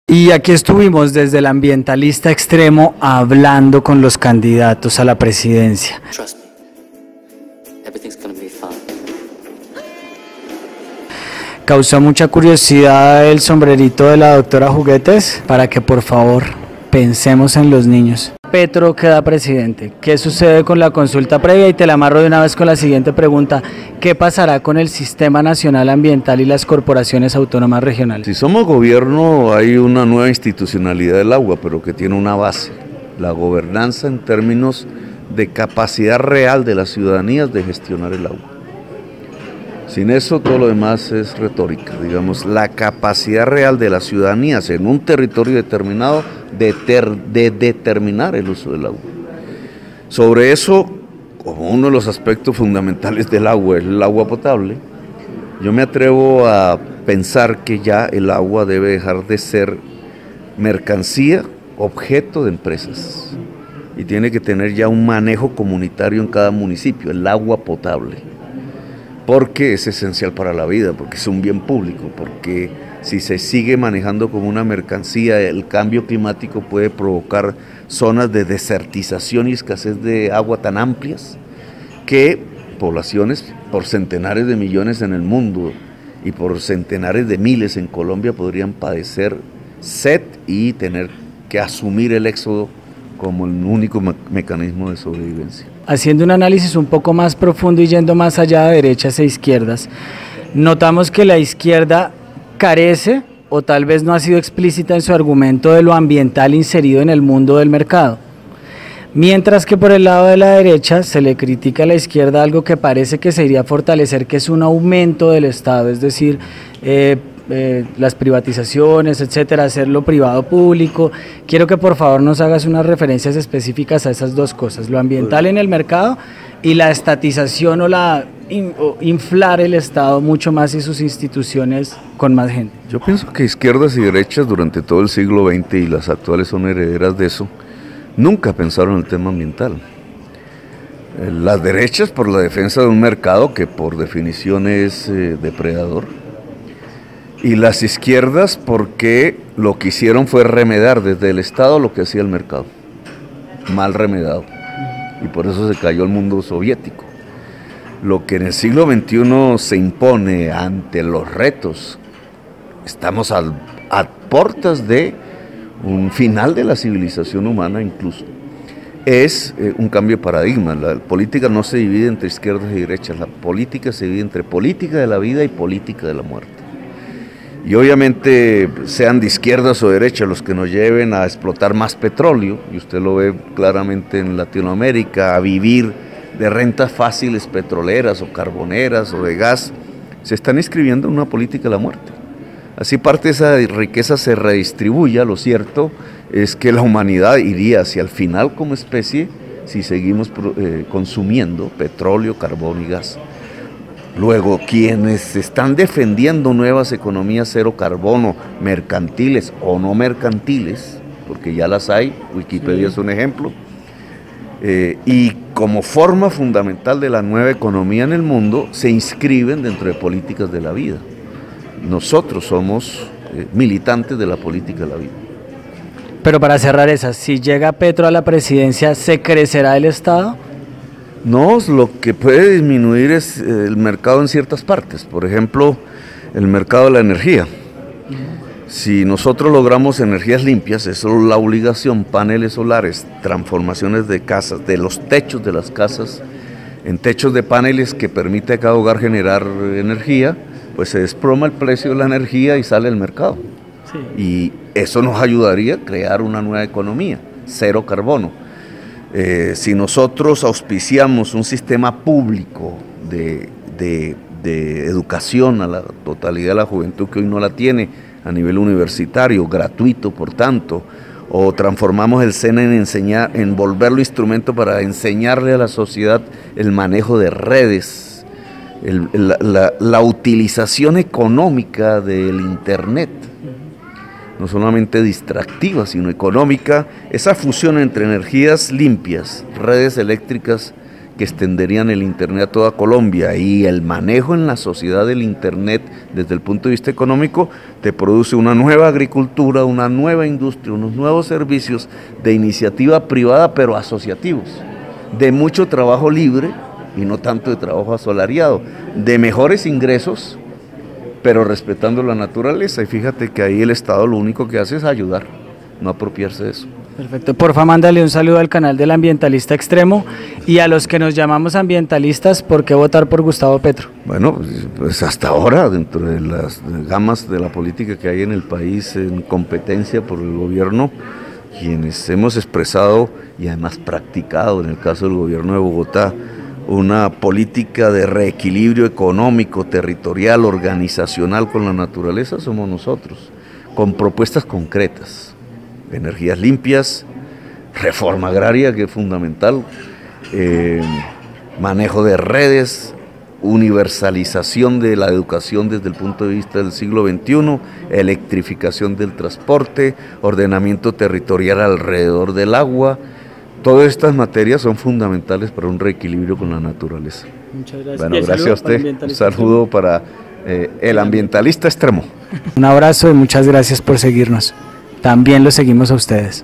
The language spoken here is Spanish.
Y aquí estuvimos desde el ambientalista extremo hablando con los candidatos a la presidencia. Trust me. Everything's gonna be fine. Causó mucha curiosidad el sombrerito de la doctora Juguetes para que por favor pensemos en los niños. Petro queda presidente. ¿Qué sucede con la consulta previa? Y te la amarro de una vez con la siguiente pregunta. ¿Qué pasará con el Sistema Nacional Ambiental y las corporaciones autónomas regionales? Si somos gobierno, hay una nueva institucionalidad del agua, pero que tiene una base, la gobernanza en términos de capacidad real de las ciudadanías de gestionar el agua. Sin eso, todo lo demás es retórica, digamos, la capacidad real de las ciudadanías en un territorio determinado de determinar el uso del agua. Sobre eso, como uno de los aspectos fundamentales del agua es el agua potable, yo me atrevo a pensar que ya el agua debe dejar de ser mercancía, objeto de empresas, y tiene que tener ya un manejo comunitario en cada municipio, el agua potable. Porque es esencial para la vida, porque es un bien público, porque si se sigue manejando como una mercancía, el cambio climático puede provocar zonas de desertización y escasez de agua tan amplias que poblaciones por centenares de millones en el mundo y por centenares de miles en Colombia podrían padecer sed y tener que asumir el éxodo como el único mecanismo de sobrevivencia. Haciendo un análisis un poco más profundo y yendo más allá de derechas e izquierdas, notamos que la izquierda carece o tal vez no ha sido explícita en su argumento de lo ambiental inserido en el mundo del mercado. Mientras que por el lado de la derecha se le critica a la izquierda algo que parece que se iría a fortalecer, que es un aumento del Estado, es decir, las privatizaciones, etcétera, hacerlo privado público. Quiero que por favor nos hagas unas referencias específicas a esas dos cosas, lo ambiental en el mercado y la estatización o inflar el Estado mucho más y sus instituciones con más gente. Yo pienso que izquierdas y derechas durante todo el siglo XX y las actuales son herederas de eso, nunca pensaron en el tema ambiental. Las derechas por la defensa de un mercado que por definición es depredador, y las izquierdas porque lo que hicieron fue remediar desde el Estado lo que hacía el mercado, mal remediado, y por eso se cayó el mundo soviético. Lo que en el siglo XXI se impone ante los retos, estamos a puertas de un final de la civilización humana incluso, es un cambio de paradigma. La política no se divide entre izquierdas y derechas, la política se divide entre política de la vida y política de la muerte. Y obviamente sean de izquierdas o derechas los que nos lleven a explotar más petróleo, y usted lo ve claramente en Latinoamérica, a vivir de rentas fáciles petroleras o carboneras o de gas, se están inscribiendo en una política de la muerte. Así parte de esa riqueza se redistribuya, lo cierto es que la humanidad iría hacia el final como especie si seguimos consumiendo petróleo, carbón y gas. Luego, quienes están defendiendo nuevas economías cero carbono, mercantiles o no mercantiles, porque ya las hay, Wikipedia es un ejemplo, y como forma fundamental de la nueva economía en el mundo, se inscriben dentro de políticas de la vida. Nosotros somos militantes de la política de la vida. Pero para cerrar esa, si llega Petro a la presidencia, ¿se crecerá el Estado? No, lo que puede disminuir es el mercado en ciertas partes, por ejemplo, el mercado de la energía. Si nosotros logramos energías limpias, eso es la obligación, paneles solares, transformaciones de casas, de los techos de las casas, en techos de paneles que permite a cada hogar generar energía, pues se desploma el precio de la energía y sale al mercado. Sí. Y eso nos ayudaría a crear una nueva economía, cero carbono. Si nosotros auspiciamos un sistema público de educación a la totalidad de la juventud que hoy no la tiene a nivel universitario, gratuito por tanto, o transformamos el SENA en volverlo instrumento para enseñarle a la sociedad el manejo de redes, la utilización económica del Internet, no solamente distractiva, sino económica, esa fusión entre energías limpias, redes eléctricas que extenderían el Internet a toda Colombia, y el manejo en la sociedad del Internet desde el punto de vista económico te produce una nueva agricultura, una nueva industria, unos nuevos servicios de iniciativa privada pero asociativos, de mucho trabajo libre y no tanto de trabajo asalariado, de mejores ingresos pero respetando la naturaleza. Y fíjate que ahí el Estado lo único que hace es ayudar, no apropiarse de eso. Perfecto, porfa, mándale un saludo al canal del Ambientalista Extremo y a los que nos llamamos ambientalistas, ¿por qué votar por Gustavo Petro? Bueno, pues hasta ahora, dentro de las gamas de la política que hay en el país en competencia por el gobierno, quienes hemos expresado y además practicado, en el caso del gobierno de Bogotá, una política de reequilibrio económico, territorial, organizacional con la naturaleza, somos nosotros, con propuestas concretas. Energías limpias, reforma agraria, que es fundamental, manejo de redes, universalización de la educación desde el punto de vista del siglo XXI, electrificación del transporte, ordenamiento territorial alrededor del agua. Todas estas materias son fundamentales para un reequilibrio con la naturaleza. Muchas gracias. Bueno, gracias a usted. Un saludo para el ambientalista extremo. Un abrazo y muchas gracias por seguirnos. También los seguimos a ustedes.